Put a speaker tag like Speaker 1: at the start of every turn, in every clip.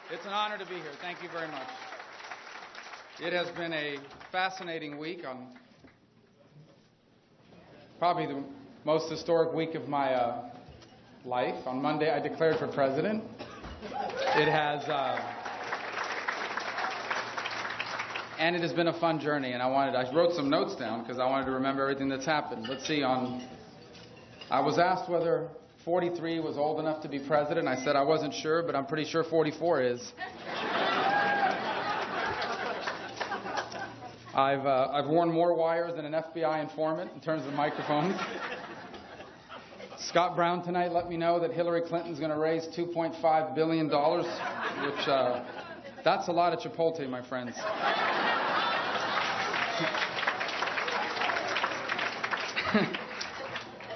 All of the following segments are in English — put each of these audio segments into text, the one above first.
Speaker 1: It's an honor to be here. Thank you very much. It has been a fascinating week, probably the most historic week of my life. On Monday, I declared for president. It has, and it has been a fun journey. And I wrote some notes down because I wanted to remember everything that's happened. Let's see. I was asked whether 43 was old enough to be president. I said I wasn't sure, but I'm pretty sure 44 is. I've worn more wires than an FBI informant in terms of microphones. Scott Brown tonight let me know that Hillary Clinton's going to raise $2.5 billion, which that's a lot of Chipotle, my friends.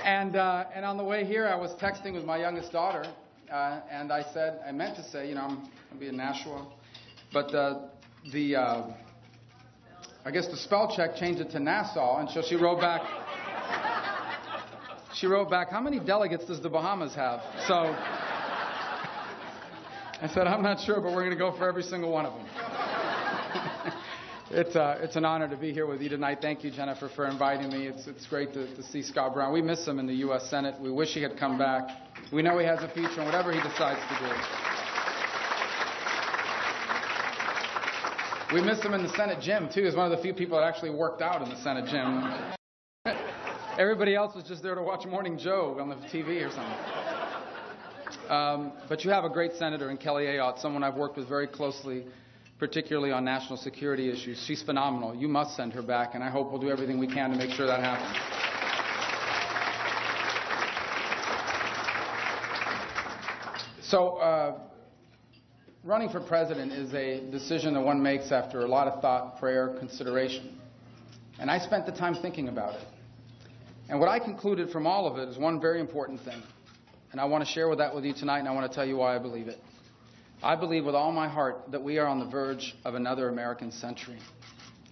Speaker 1: And on the way here, I was texting with my youngest daughter, and I meant to say, I'm going to be in Nashua, but I guess the spell check changed it to Nassau, and so she wrote back, how many delegates does the Bahamas have? So I said, I'm not sure, but we're going to go for every single one of them. It's an honor to be here with you tonight. Thank you, Jennifer, for inviting me. It's great to see Scott Brown. We miss him in the U.S. Senate. We wish he had come back. We know he has a future in whatever he decides to do. We miss him in the Senate gym, too. He's one of the few people that actually worked out in the Senate gym. Everybody else was just there to watch Morning Joe on the TV or something. But you have a great senator in Kelly Ayotte, someone I've worked with very closely, particularly on national security issues. She's phenomenal. You must send her back, and I hope we'll do everything we can to make sure that happens. So, running for president is a decision that one makes after a lot of thought, prayer, consideration. And I spent the time thinking about it. And what I concluded from all of it is one very important thing. And I want to share that with you tonight, and I want to tell you why I believe it. I believe with all my heart that we are on the verge of another American century.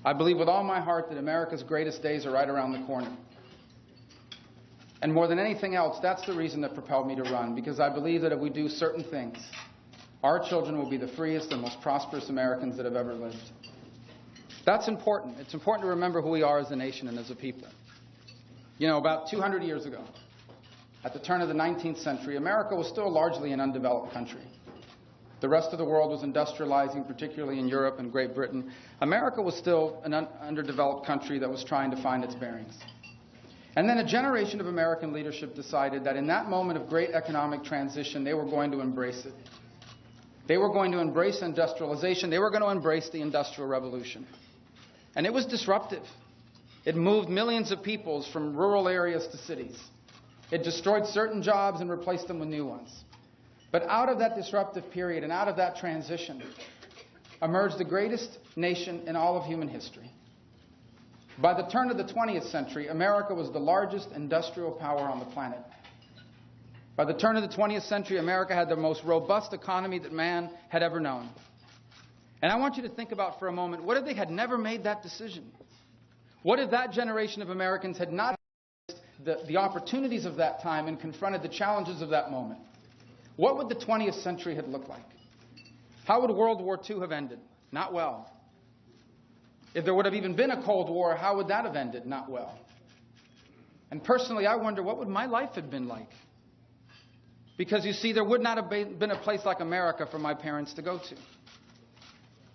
Speaker 1: I believe with all my heart that America's greatest days are right around the corner. And more than anything else, that's the reason that propelled me to run, because I believe that if we do certain things, our children will be the freest and most prosperous Americans that have ever lived. That's important. It's important to remember who we are as a nation and as a people. About 200 years ago, at the turn of the 19th century, America was still largely an undeveloped country. The rest of the world was industrializing, particularly in Europe and Great Britain. America was still an underdeveloped country that was trying to find its bearings. And then a generation of American leadership decided that in that moment of great economic transition, they were going to embrace it. They were going to embrace industrialization. They were going to embrace the Industrial Revolution. And it was disruptive. It moved millions of peoples from rural areas to cities. It destroyed certain jobs and replaced them with new ones. But out of that disruptive period and out of that transition emerged the greatest nation in all of human history. By the turn of the 20th century, America was the largest industrial power on the planet. By the turn of the 20th century, America had the most robust economy that man had ever known. And I want you to think about for a moment, what if they had never made that decision? What if that generation of Americans had not embraced the opportunities of that time and confronted the challenges of that moment? What would the 20th century have looked like? How would World War II have ended? Not well. If there would have even been a Cold War, how would that have ended? Not well. And personally, I wonder, what would my life have been like? Because, you see, there would not have been a place like America for my parents to go to.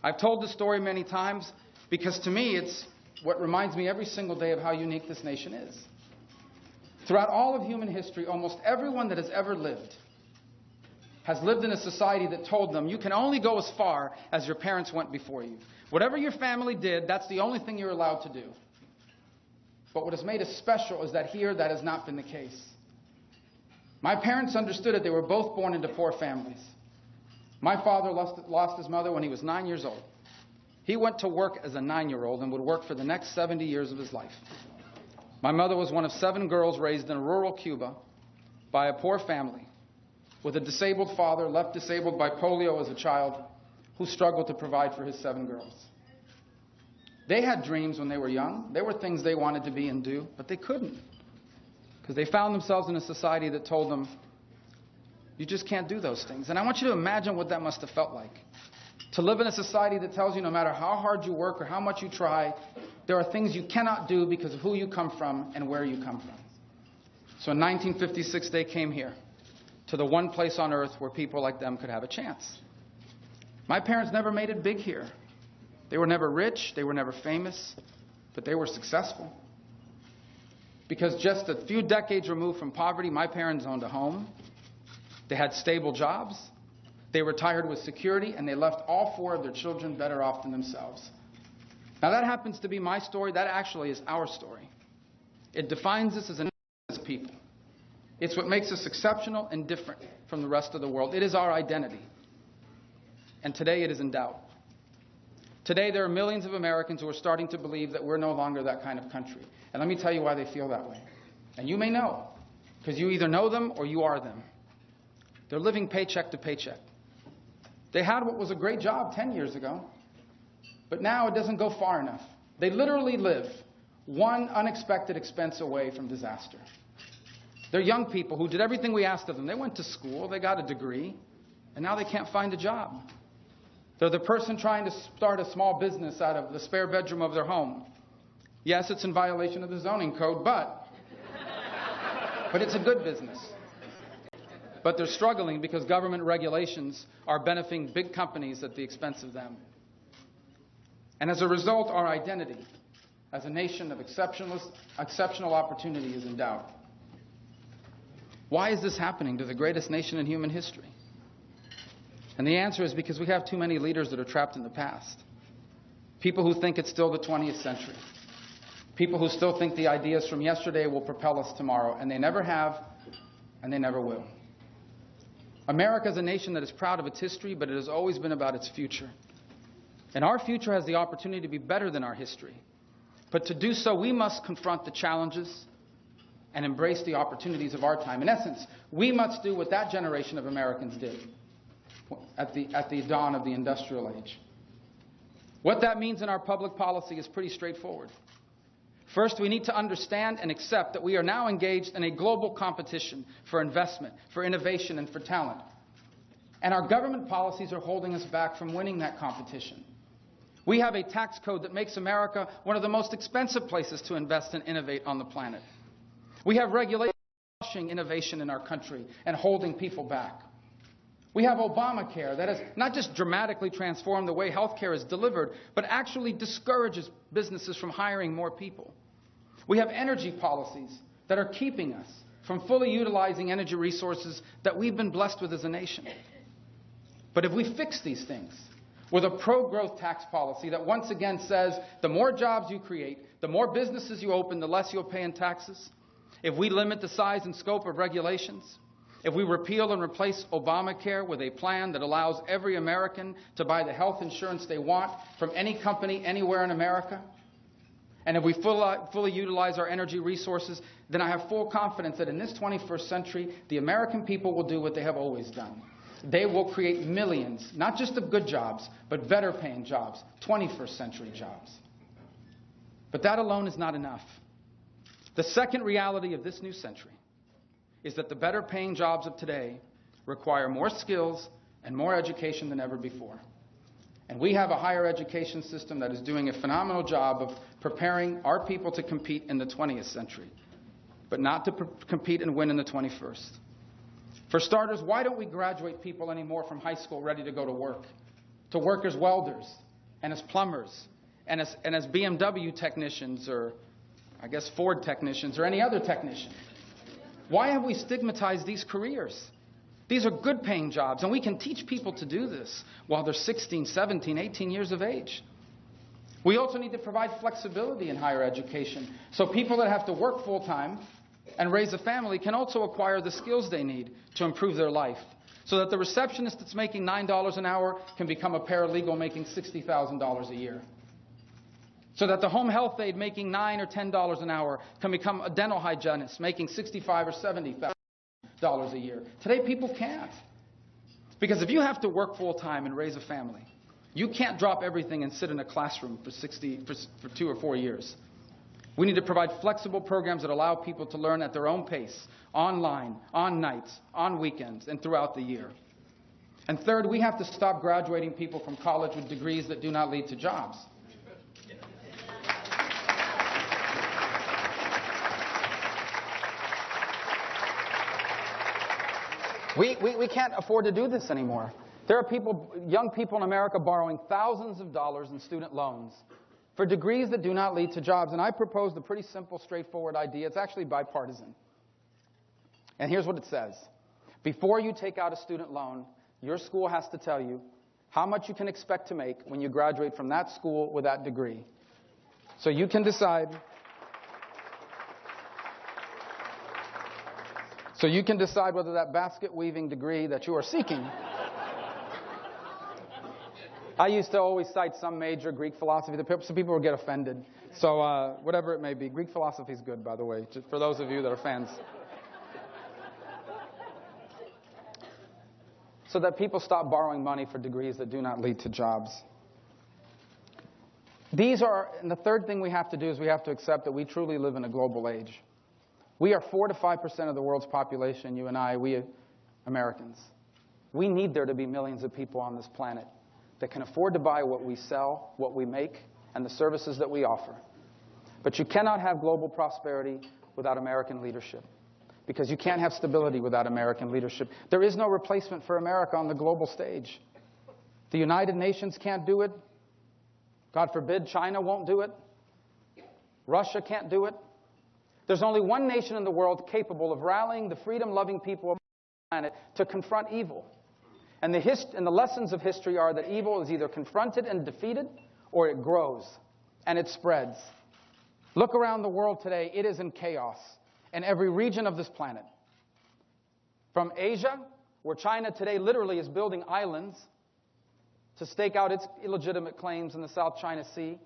Speaker 1: I've told the story many times because, to me, it's what reminds me every single day of how unique this nation is. Throughout all of human history, almost everyone that has ever lived has lived in a society that told them you can only go as far as your parents went before you. Whatever your family did, that's the only thing you're allowed to do. But what has made us special is that here that has not been the case. My parents understood it. They were both born into poor families. My father lost his mother when he was 9 years old. He went to work as a 9-year-old and would work for the next 70 years of his life. My mother was one of 7 girls raised in rural Cuba by a poor family with a disabled father, left disabled by polio as a child, who struggled to provide for his 7 girls. They had dreams when they were young. There were things they wanted to be and do, but they couldn't, because they found themselves in a society that told them You just can't do those things. And I want you to imagine what that must have felt like. To live in a society that tells you no matter how hard you work or how much you try, there are things you cannot do because of who you come from and where you come from. So in 1956, they came here to the one place on earth where people like them could have a chance. My parents never made it big here. They were never rich, they were never famous, but they were successful. Because just a few decades removed from poverty, my parents owned a home. They had stable jobs. They retired with security, and they left all 4 of their children better off than themselves. Now that happens to be my story. That actually is our story. It defines us as a people. It's what makes us exceptional and different from the rest of the world. It is our identity. And today it is in doubt. Today there are millions of Americans who are starting to believe that we're no longer that kind of country. And let me tell you why they feel that way. And you may know, because you either know them or you are them. They're living paycheck to paycheck. They had what was a great job 10 years ago, but now it doesn't go far enough. They literally live one unexpected expense away from disaster. They're young people who did everything we asked of them. They went to school, they got a degree, and now they can't find a job. They're the person trying to start a small business out of the spare bedroom of their home. Yes, it's in violation of the zoning code, but it's a good business. But they're struggling because government regulations are benefiting big companies at the expense of them. And as a result, our identity as a nation of exceptional opportunity is in doubt. Why is this happening to the greatest nation in human history? And the answer is because we have too many leaders that are trapped in the past. People who think it's still the 20th century. People who still think the ideas from yesterday will propel us tomorrow. And they never have, and they never will. America is a nation that is proud of its history, but it has always been about its future. And our future has the opportunity to be better than our history. But to do so, we must confront the challenges and embrace the opportunities of our time. In essence, we must do what that generation of Americans did at the dawn of the industrial age. What that means in our public policy is pretty straightforward. First, we need to understand and accept that we are now engaged in a global competition for investment, for innovation, and for talent. And our government policies are holding us back from winning that competition. We have a tax code that makes America one of the most expensive places to invest and innovate on the planet. We have regulations crushing innovation in our country and holding people back. We have Obamacare that has not just dramatically transformed the way healthcare is delivered, but actually discourages businesses from hiring more people. We have energy policies that are keeping us from fully utilizing energy resources that we've been blessed with as a nation. But if we fix these things with a pro-growth tax policy that once again says the more jobs you create, the more businesses you open, the less you'll pay in taxes, if we limit the size and scope of regulations, if we repeal and replace Obamacare with a plan that allows every American to buy the health insurance they want from any company anywhere in America, and if we fully utilize our energy resources, then I have full confidence that in this 21st century, the American people will do what they have always done. They will create millions, not just of good jobs, but better paying jobs, 21st century jobs. But that alone is not enough. The second reality of this new century is that the better paying jobs of today require more skills and more education than ever before. And we have a higher education system that is doing a phenomenal job of preparing our people to compete in the 20th century, but not to compete and win in the 21st. For starters, why don't we graduate people anymore from high school ready to go to work as welders and as plumbers and as BMW technicians, or I guess Ford technicians, or any other technician? Why have we stigmatized these careers? These are good paying jobs, and we can teach people to do this while they're 16, 17, 18 years of age. We also need to provide flexibility in higher education, so people that have to work full time and raise a family can also acquire the skills they need to improve their life, so that the receptionist that's making $9 an hour can become a paralegal making $60,000 a year. So that the home health aide making $9 or $10 an hour can become a dental hygienist making $65,000 or $70,000 a year. Today, people can't. Because if you have to work full time and raise a family, you can't drop everything and sit in a classroom for 2 or 4 years. We need to provide flexible programs that allow people to learn at their own pace, online, on nights, on weekends, and throughout the year. And third, we have to stop graduating people from college with degrees that do not lead to jobs. We can't afford to do this anymore. There are young people in America borrowing thousands of dollars in student loans for degrees that do not lead to jobs. And I proposed a pretty simple, straightforward idea. It's actually bipartisan. And here's what it says. Before you take out a student loan, your school has to tell you how much you can expect to make when you graduate from that school with that degree. So you can decide. So you can decide whether that basket weaving degree that you are seeking. I used to always cite some major Greek philosophy. Some people would get offended. So whatever it may be. Greek philosophy is good, by the way, just for those of you that are fans. So that people stop borrowing money for degrees that do not lead to jobs. And the third thing we have to do is we have to accept that we truly live in a global age. We are 4 to 5% of the world's population, you and I, we Americans. We need there to be millions of people on this planet that can afford to buy what we sell, what we make, and the services that we offer. But you cannot have global prosperity without American leadership, because you can't have stability without American leadership. There is no replacement for America on the global stage. The United Nations can't do it. God forbid, China won't do it. Russia can't do it. There's only one nation in the world capable of rallying the freedom-loving people of the planet to confront evil. And the lessons of history are that evil is either confronted and defeated, or it grows and it spreads. Look around the world today. It is in chaos in every region of this planet. From Asia, where China today literally is building islands to stake out its illegitimate claims in the South China Sea,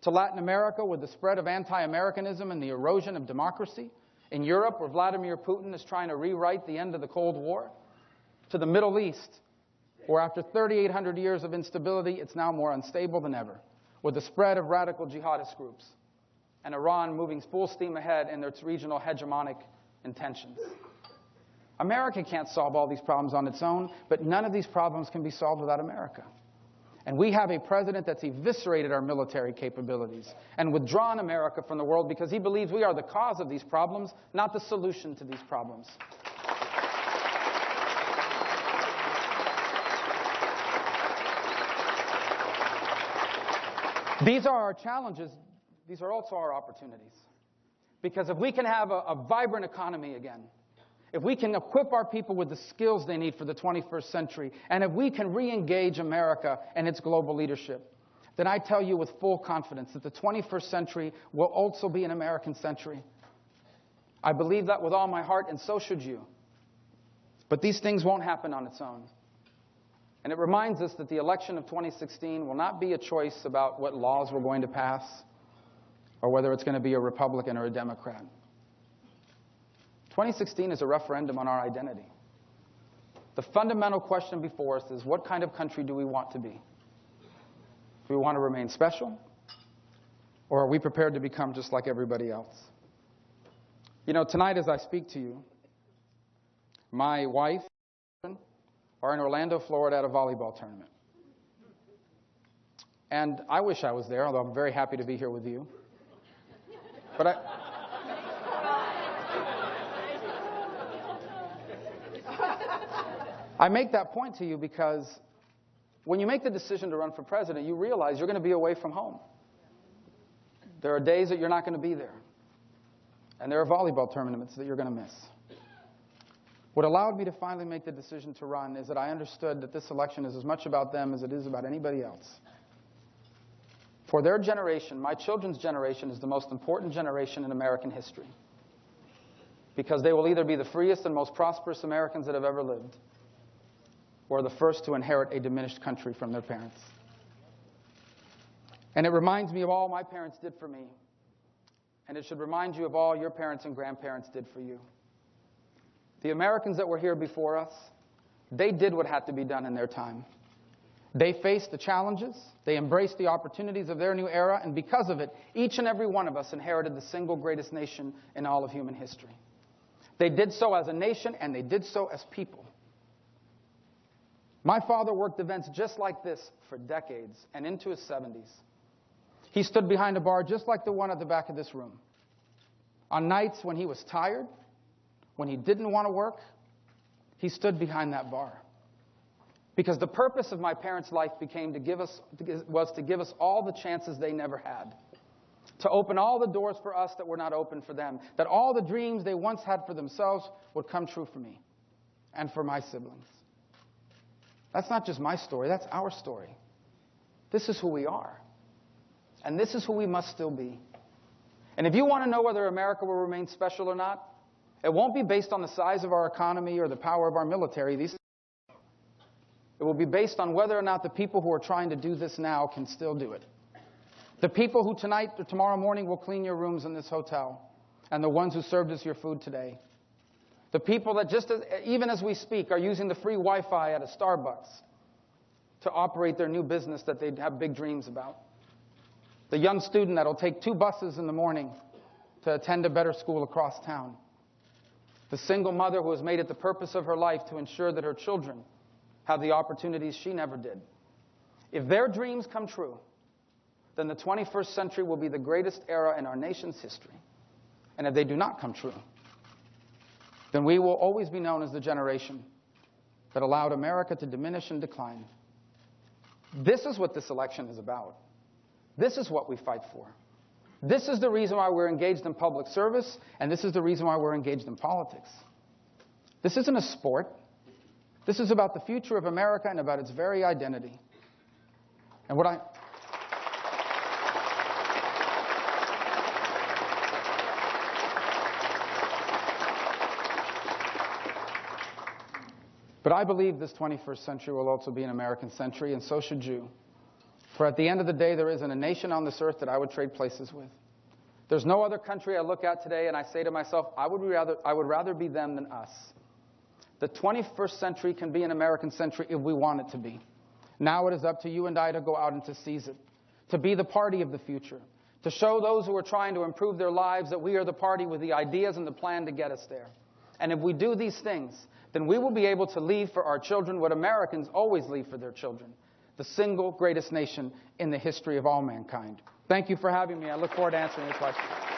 Speaker 1: to Latin America, with the spread of anti-Americanism and the erosion of democracy, in Europe, where Vladimir Putin is trying to rewrite the end of the Cold War, to the Middle East, where after 3,800 years of instability, it's now more unstable than ever, with the spread of radical jihadist groups, and Iran moving full steam ahead in its regional hegemonic intentions. America can't solve all these problems on its own, but none of these problems can be solved without America. And we have a president that's eviscerated our military capabilities and withdrawn America from the world because he believes we are the cause of these problems, not the solution to these problems. These are our challenges. These are also our opportunities. Because if we can have a vibrant economy again, if we can equip our people with the skills they need for the 21st century, and if we can re-engage America and its global leadership, then I tell you with full confidence that the 21st century will also be an American century. I believe that with all my heart, and so should you. But these things won't happen on its own. And it reminds us that the election of 2016 will not be a choice about what laws we're going to pass or whether it's going to be a Republican or a Democrat. 2016 is a referendum on our identity. The fundamental question before us is, what kind of country do we want to be? Do we want to remain special? Or are we prepared to become just like everybody else? You know, tonight as I speak to you, my wife and are in Orlando, Florida at a volleyball tournament. And I wish I was there, although I'm very happy to be here with you. But I make that point to you because when you make the decision to run for president, you realize you're going to be away from home. There are days that you're not going to be there. And there are volleyball tournaments that you're going to miss. What allowed me to finally make the decision to run is that I understood that this election is as much about them as it is about anybody else. For their generation, my children's generation is the most important generation in American history. Because they will either be the freest and most prosperous Americans that have ever lived, or the first to inherit a diminished country from their parents. And it reminds me of all my parents did for me. And it should remind you of all your parents and grandparents did for you. The Americans that were here before us, they did what had to be done in their time. They faced the challenges, they embraced the opportunities of their new era, and because of it, each and every one of us inherited the single greatest nation in all of human history. They did so as a nation, and they did so as people. My father worked events just like this for decades and into his 70s. He stood behind a bar just like the one at the back of this room. On nights when he was tired, when he didn't want to work, he stood behind that bar. Because the purpose of my parents' life was to give us all the chances they never had. To open all the doors for us that were not open for them. That all the dreams they once had for themselves would come true for me and for my siblings. That's not just my story, that's our story. This is who we are. And this is who we must still be. And if you want to know whether America will remain special or not, it won't be based on the size of our economy or the power of our military. It will be based on whether or not the people who are trying to do this now can still do it. The people who tonight or tomorrow morning will clean your rooms in this hotel, and the ones who served us your food today. The people that even as we speak, are using the free Wi-Fi at a Starbucks to operate their new business that they have big dreams about. The young student that will take 2 buses in the morning to attend a better school across town. The single mother who has made it the purpose of her life to ensure that her children have the opportunities she never did. If their dreams come true, then the 21st century will be the greatest era in our nation's history. And if they do not come true, then we will always be known as the generation that allowed America to diminish and decline. This is what this election is about. This is what we fight for. This is the reason why we're engaged in public service, and this is the reason why we're engaged in politics. This isn't a sport. This is about the future of America and about its very identity. And But I believe this 21st century will also be an American century, and so should you. For at the end of the day, there isn't a nation on this earth that I would trade places with. There's no other country I look at today and I say to myself, I would rather be them than us. The 21st century can be an American century if we want it to be. Now it is up to you and I to go out and to seize it, to be the party of the future, to show those who are trying to improve their lives that we are the party with the ideas and the plan to get us there. And if we do these things, then we will be able to leave for our children what Americans always leave for their children, the single greatest nation in the history of all mankind. Thank you for having me. I look forward to answering your questions.